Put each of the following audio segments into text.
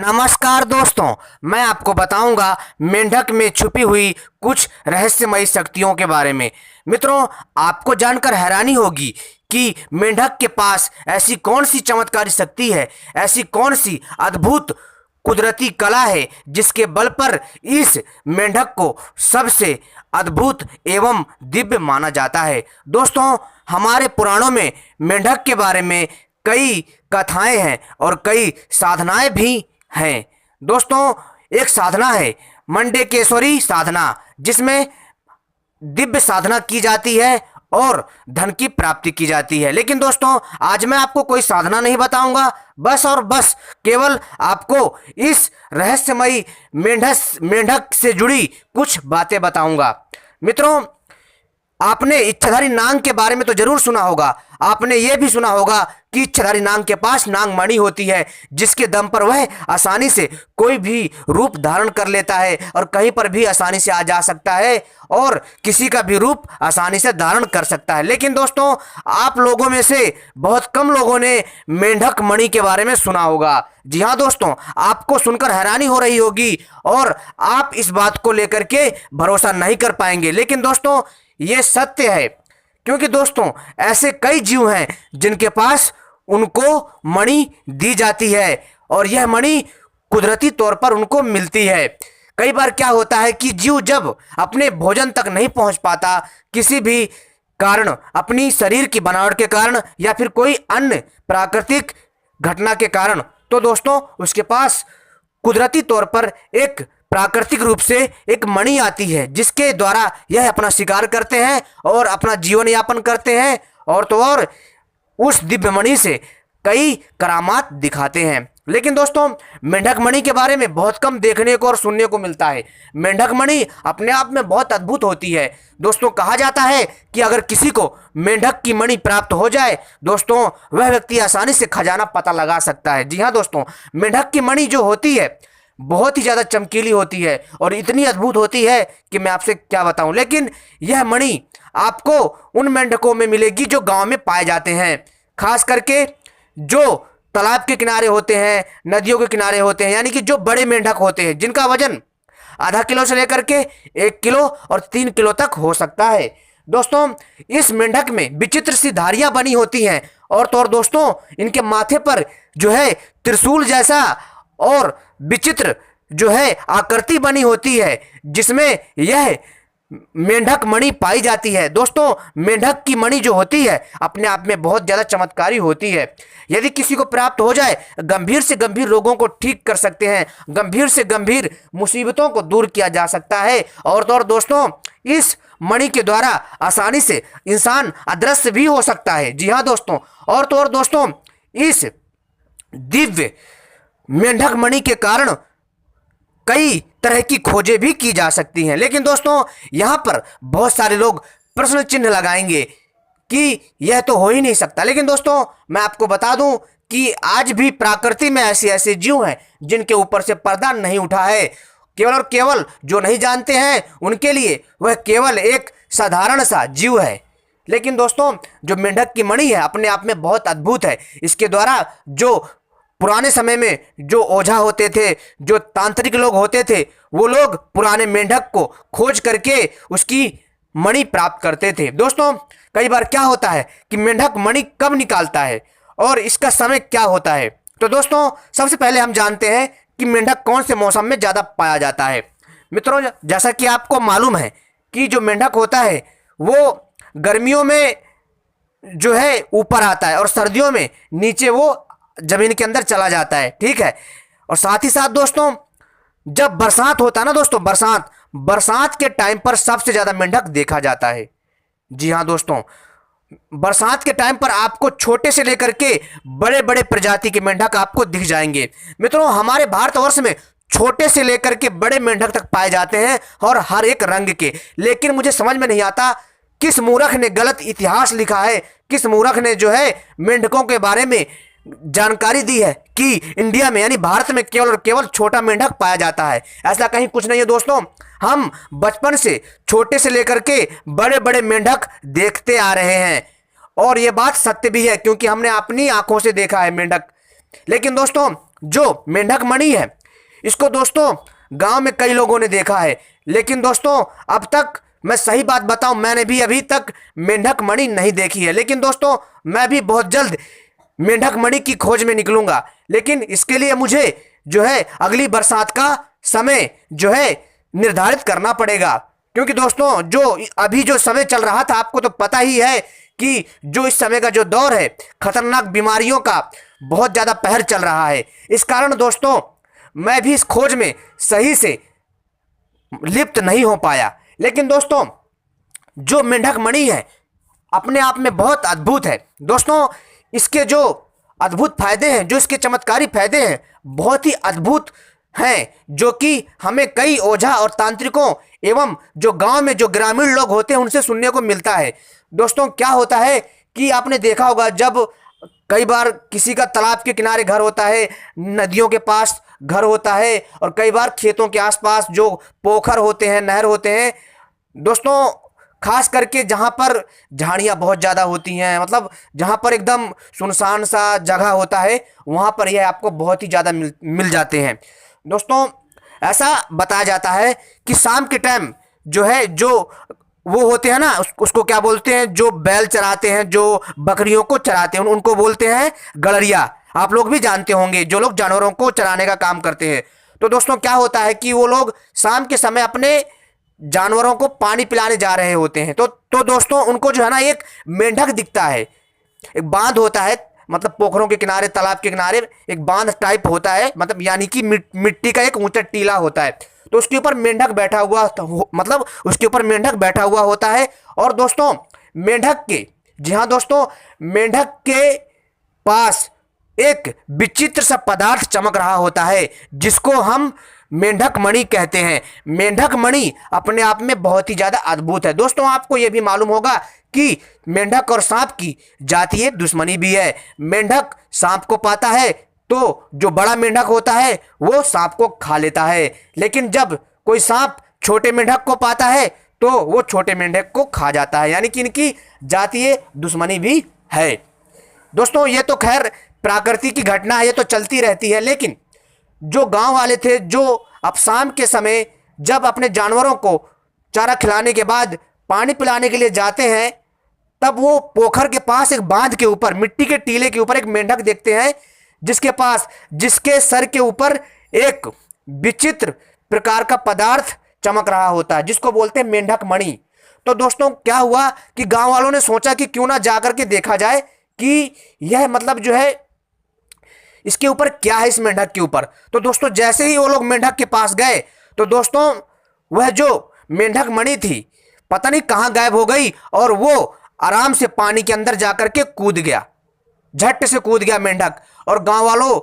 नमस्कार दोस्तों, मैं आपको बताऊंगा मेंढक में छुपी हुई कुछ रहस्यमयी शक्तियों के बारे में। मित्रों, आपको जानकर हैरानी होगी कि मेंढक के पास ऐसी कौन सी चमत्कारी शक्ति है, ऐसी कौन सी अद्भुत कुदरती कला है जिसके बल पर इस मेंढक को सबसे अद्भुत एवं दिव्य माना जाता है। दोस्तों, हमारे पुराणों में मेंढक के बारे में कई कथाएं हैं और कई साधनाएं भी हैं। दोस्तों, एक साधना है मंडकेश्वरी साधना, जिसमें दिव्य साधना की जाती है और धन की प्राप्ति की जाती है। लेकिन दोस्तों, आज मैं आपको कोई साधना नहीं बताऊंगा, बस और बस केवल आपको इस रहस्यमयी मेंढक से जुड़ी कुछ बातें बताऊंगा। मित्रों, आपने इच्छाधारी नाग के बारे में तो जरूर सुना होगा। आपने यह भी सुना होगा कि इच्छाधारी नाग के पास नागमणि होती है, जिसके दम पर वह आसानी से कोई भी रूप धारण कर लेता है और कहीं पर भी आसानी से आ जा सकता है और किसी का भी रूप आसानी से धारण कर सकता है। लेकिन दोस्तों, आप लोगों में से बहुत कम लोगों ने मेंढक मणि के बारे में सुना होगा। जी हाँ दोस्तों, आपको सुनकर हैरानी हो रही होगी और आप इस बात को लेकर के भरोसा नहीं कर पाएंगे। लेकिन दोस्तों, ये सत्य है, क्योंकि दोस्तों ऐसे कई जीव हैं जिनके पास उनको मणि दी जाती है और यह मणि कुदरती तौर पर उनको मिलती है। कई बार क्या होता है कि जीव जब अपने भोजन तक नहीं पहुंच पाता, किसी भी कारण, अपनी शरीर की बनावट के कारण या फिर कोई अन्य प्राकृतिक घटना के कारण, तो दोस्तों उसके पास कुदरती तौर पर एक प्राकृतिक रूप से एक मणि आती है, जिसके द्वारा यह अपना शिकार करते हैं और अपना जीवन यापन करते हैं और तो और उस दिव्य मणि से कई करामात दिखाते हैं। लेकिन दोस्तों, मेंढक मणि के बारे में बहुत कम देखने को और सुनने को मिलता है। मेंढक मणि अपने आप में बहुत अद्भुत होती है। दोस्तों, कहा जाता है कि अगर किसी को मेंढक की मणि प्राप्त हो जाए, दोस्तों वह व्यक्ति आसानी से खजाना पता लगा सकता है। जी हाँ दोस्तों, मेंढक की मणि जो होती है बहुत ही ज़्यादा चमकीली होती है और इतनी अद्भुत होती है कि मैं आपसे क्या बताऊं। लेकिन यह मणि आपको उन मेंढकों में मिलेगी जो गांव में पाए जाते हैं, खास करके जो तालाब के किनारे होते हैं, नदियों के किनारे होते हैं, यानी कि जो बड़े मेंढक होते हैं जिनका वजन आधा किलो से लेकर के 1 किलो और 3 किलो तक हो सकता है। दोस्तों, इस मेंढक में विचित्र सी धारियां बनी होती हैं और तो और दोस्तों इनके माथे पर जो है त्रिशूल जैसा और विचित्र जो है आकृति बनी होती है, जिसमें यह मेंढक मणि पाई जाती है। दोस्तों, मेंढक की मणि जो होती है अपने आप में बहुत ज़्यादा चमत्कारी होती है। यदि किसी को प्राप्त हो जाए, गंभीर से गंभीर रोगों को ठीक कर सकते हैं, गंभीर से गंभीर मुसीबतों को दूर किया जा सकता है और तो और दोस्तों इस मणि के द्वारा आसानी से इंसान अदृश्य भी हो सकता है। जी हाँ दोस्तों, और तो और दोस्तों इस दिव्य मेंढक मणि के कारण कई तरह की खोजें भी की जा सकती हैं। लेकिन दोस्तों, यहाँ पर बहुत सारे लोग प्रश्न चिन्ह लगाएंगे कि यह तो हो ही नहीं सकता। लेकिन दोस्तों, मैं आपको बता दूं कि आज भी प्रकृति में ऐसे ऐसे जीव हैं जिनके ऊपर से पर्दा नहीं उठा है। केवल और केवल जो नहीं जानते हैं उनके लिए वह केवल एक साधारण सा जीव है। लेकिन दोस्तों, जो मेंढक की मणि है अपने आप में बहुत अद्भुत है। इसके द्वारा जो पुराने समय में जो ओझा होते थे, जो तांत्रिक लोग होते थे, वो लोग पुराने मेंढक को खोज करके उसकी मणि प्राप्त करते थे। दोस्तों, कई बार क्या होता है कि मेंढक मणि कब निकालता है और इसका समय क्या होता है। तो दोस्तों, सबसे पहले हम जानते हैं कि मेंढक कौन से मौसम में ज़्यादा पाया जाता है। मित्रों, जैसा कि आपको मालूम है कि जो मेंढक होता है वो गर्मियों में जो है ऊपर आता है और सर्दियों में नीचे वो जमीन के अंदर चला जाता है, ठीक है। और साथ ही साथ दोस्तों, जब बरसात होता है ना दोस्तों, बरसात के टाइम पर सबसे ज्यादा मेंढक देखा जाता है। जी हाँ दोस्तों, बरसात के टाइम पर आपको छोटे से लेकर के बड़े बड़े प्रजाति के मेंढक आपको दिख जाएंगे। मित्रों, हमारे भारतवर्ष में छोटे से लेकर के बड़े मेंढक तक पाए जाते हैं और हर एक रंग के। लेकिन मुझे समझ में नहीं आता किस मूर्ख ने गलत इतिहास लिखा है, किस मूर्ख ने जो है मेंढकों के बारे में जानकारी दी है कि इंडिया में यानी भारत में केवल और केवल छोटा मेंढक पाया जाता है। ऐसा कहीं कुछ नहीं है दोस्तों। हम बचपन से छोटे से लेकर के बड़े बड़े मेंढक देखते आ रहे हैं और ये बात सत्य भी है, क्योंकि हमने अपनी आंखों से देखा है मेंढक। लेकिन दोस्तों, जो मेंढक मणि है इसको दोस्तों गांव में कई लोगों ने देखा है, लेकिन दोस्तों अब तक मैं सही बात बताऊं, मैंने भी अभी तक मेंढक मणि नहीं देखी है। लेकिन दोस्तों मैं भी बहुत जल्द मेंढक मणि की खोज में निकलूंगा, लेकिन इसके लिए मुझे जो है अगली बरसात का समय जो है निर्धारित करना पड़ेगा। क्योंकि दोस्तों जो अभी जो समय चल रहा था, आपको तो पता ही है कि जो इस समय का जो दौर है खतरनाक बीमारियों का बहुत ज़्यादा कहर चल रहा है। इस कारण दोस्तों मैं भी इस खोज में सही से लिप्त नहीं हो पाया। लेकिन दोस्तों जो मेंढक मणि है अपने आप में बहुत अद्भुत है। दोस्तों इसके जो अद्भुत फायदे हैं, जो इसके चमत्कारी फायदे हैं, बहुत ही अद्भुत हैं, जो कि हमें कई ओझा और तांत्रिकों एवं जो गांव में जो ग्रामीण लोग होते हैं उनसे सुनने को मिलता है। दोस्तों क्या होता है कि आपने देखा होगा, जब कई बार किसी का तालाब के किनारे घर होता है, नदियों के पास घर होता है, और कई बार खेतों के आसपास जो पोखर होते हैं, नहर होते हैं, दोस्तों खास करके जहाँ पर झाड़ियाँ बहुत ज़्यादा होती हैं, मतलब जहाँ पर एकदम सुनसान सा जगह होता है, वहाँ पर यह आपको बहुत ही ज़्यादा मिल जाते हैं। दोस्तों ऐसा बताया जाता है कि शाम के टाइम जो है, जो वो होते हैं ना, उसको क्या बोलते हैं, जो बैल चराते हैं, जो बकरियों को चराते हैं, उनको बोलते हैं गड़रिया। आप लोग भी जानते होंगे, जो लोग जानवरों को चराने का काम करते हैं। तो दोस्तों क्या होता है कि वो लोग शाम के समय अपने जानवरों को पानी पिलाने जा रहे होते हैं। तो दोस्तों उनको जो है ना एक मेंढक दिखता है, एक बांध होता है, मतलब पोखरों के किनारे, तालाब के किनारे एक बांध टाइप होता है, मतलब यानी कि मिट्टी का एक ऊंचा टीला होता है। तो उसके ऊपर मेंढक बैठा हुआ, मतलब उसके ऊपर मेंढक बैठा हुआ होता है। और दोस्तों मेंढक के, जी हाँ दोस्तों, मेंढक के पास एक विचित्र सा पदार्थ चमक रहा होता है, जिसको हम मेंढक मणि कहते हैं। मेंढक मणि अपने आप में बहुत ही ज्यादा अद्भुत है। दोस्तों आपको यह भी मालूम होगा कि मेंढक और सांप की जातीय दुश्मनी भी है। मेंढक सांप को पाता है तो जो बड़ा मेंढक होता है वो सांप को खा लेता है, लेकिन जब कोई सांप छोटे मेंढक को पाता है तो वो छोटे मेंढक को खा जाता है, यानी कि इनकी जातीय दुश्मनी भी है। दोस्तों ये तो खैर प्रकृति की घटना है, ये तो चलती रहती है। लेकिन जो गांव वाले थे, जो अब शाम के समय जब अपने जानवरों को चारा खिलाने के बाद पानी पिलाने के लिए जाते हैं, तब वो पोखर के पास एक बांध के ऊपर, मिट्टी के टीले के ऊपर एक मेंढक देखते हैं, जिसके सर के ऊपर एक विचित्र प्रकार का पदार्थ चमक रहा होता है, जिसको बोलते हैं मेंढक मणि। तो दोस्तों क्या हुआ कि गांव वालों ने सोचा कि क्यों ना जाकर के देखा जाए कि यह मतलब जो है इसके ऊपर क्या है, इस मेंढक के ऊपर। तो दोस्तों जैसे ही वो लोग मेंढक के पास गए तो दोस्तों वह जो मेंढक मणि थी पता नहीं कहां गायब हो गई, और वो आराम से पानी के अंदर जाकर के कूद गया, झट से कूद गया मेंढक। और गांव वालों,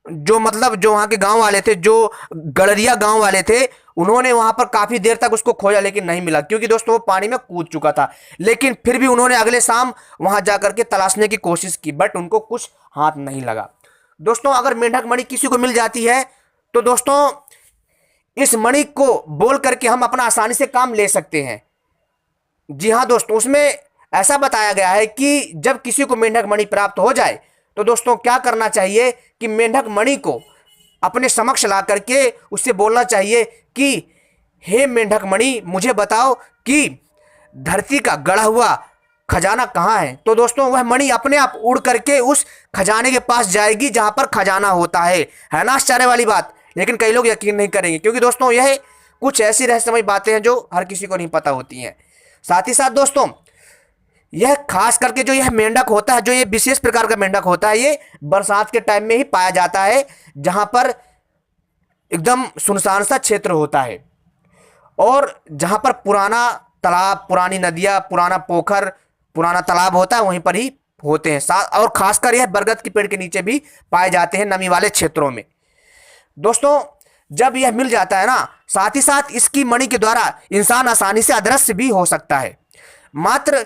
जो मतलब जो वहां के गांव वाले थे, जो गड़रिया गांव वाले थे, उन्होंने वहां पर काफी देर तक उसको खोजा, लेकिन नहीं मिला, क्योंकि दोस्तों वो पानी में कूद चुका था। लेकिन फिर भी उन्होंने अगले शाम वहां जाकर के तलाशने की कोशिश की, बट उनको कुछ हाथ नहीं लगा। दोस्तों अगर मेंढक मणि किसी को मिल जाती है तो दोस्तों इस मणि को बोल करके हम अपना आसानी से काम ले सकते हैं। जी हाँ दोस्तों, उसमें ऐसा बताया गया है कि जब किसी को मेंढक मणि प्राप्त हो जाए तो दोस्तों क्या करना चाहिए कि मेंढक मणि को अपने समक्ष ला करके उससे बोलना चाहिए कि हे मेंढक मणि, मुझे बताओ कि धरती का गढ़ा हुआ खजाना कहाँ है। तो दोस्तों वह मणि अपने आप उड़ करके उस खजाने के पास जाएगी जहां पर खजाना होता है ना आश्चर्य वाली बात। लेकिन कई लोग यकीन नहीं करेंगे, क्योंकि दोस्तों यह कुछ ऐसी रहस्यमय बातें हैं जो हर किसी को नहीं पता होती हैं। साथ ही साथ दोस्तों यह खास करके जो यह मेंढक होता है, जो ये विशेष प्रकार का मेंढक होता है, ये बरसात के टाइम में ही पाया जाता है, जहां पर एकदम सुनसान सा क्षेत्र होता है, और जहां पर पुराना तालाब, पुरानी नदियां, पुराना पोखर, पुराना तालाब होता है, वहीं पर ही होते हैं। और खासकर यह बरगद के पेड़ के नीचे भी पाए जाते हैं, नमी वाले क्षेत्रों में। दोस्तों जब यह मिल जाता है ना, साथ ही साथ इसकी मणि के द्वारा इंसान आसानी से अदृश्य भी हो सकता है। मात्र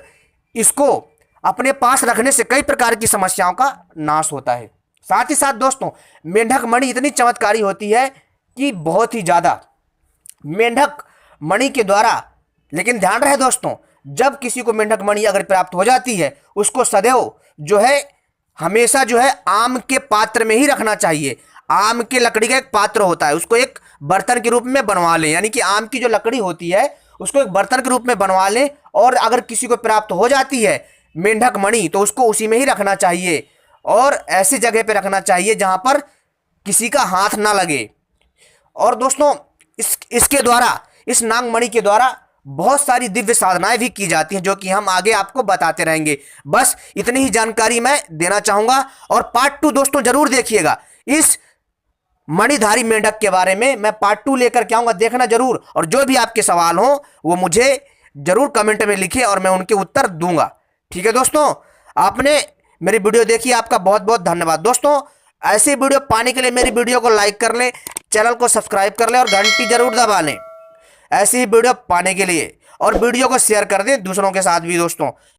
इसको अपने पास रखने से कई प्रकार की समस्याओं का नाश होता है। साथ ही साथ दोस्तों मेंढक मणि इतनी चमत्कारी होती है कि बहुत ही ज़्यादा मेंढक मणि के द्वारा, लेकिन ध्यान रहे दोस्तों, जब किसी को मेंढक मणि अगर प्राप्त हो जाती है, उसको सदैव जो है हमेशा जो है आम के पात्र में ही रखना चाहिए। आम की लकड़ी का एक पात्र होता है, उसको एक बर्तन के रूप में बनवा लें, यानी कि आम की जो लकड़ी होती है उसको एक बर्तन के रूप में बनवा लें। और अगर किसी को प्राप्त हो जाती है मेंढक मणि तो उसको उसी में ही रखना चाहिए, और ऐसी जगह पे रखना चाहिए जहां पर किसी का हाथ ना लगे। और दोस्तों इसके द्वारा, इस नागमणि के द्वारा बहुत सारी दिव्य साधनाएं भी की जाती हैं, जो कि हम आगे आपको बताते रहेंगे। बस इतनी ही जानकारी मैं देना चाहूंगा, और पार्ट 2 दोस्तों जरूर देखिएगा। इस मणिधारी मेंढक के बारे में मैं पार्ट 2 लेकर के आऊंगा, देखना जरूर। और जो भी आपके सवाल हो वो मुझे जरूर कमेंट में लिखिए और मैं उनके उत्तर दूंगा। ठीक है दोस्तों, आपने मेरी वीडियो देखी, आपका बहुत बहुत धन्यवाद। दोस्तों ऐसी वीडियो पाने के लिए मेरी वीडियो को लाइक कर लें, चैनल को सब्सक्राइब कर लें और घंटी जरूर दबा लें ऐसी ही वीडियो पाने के लिए, और वीडियो को शेयर कर दें दूसरों के साथ भी दोस्तों।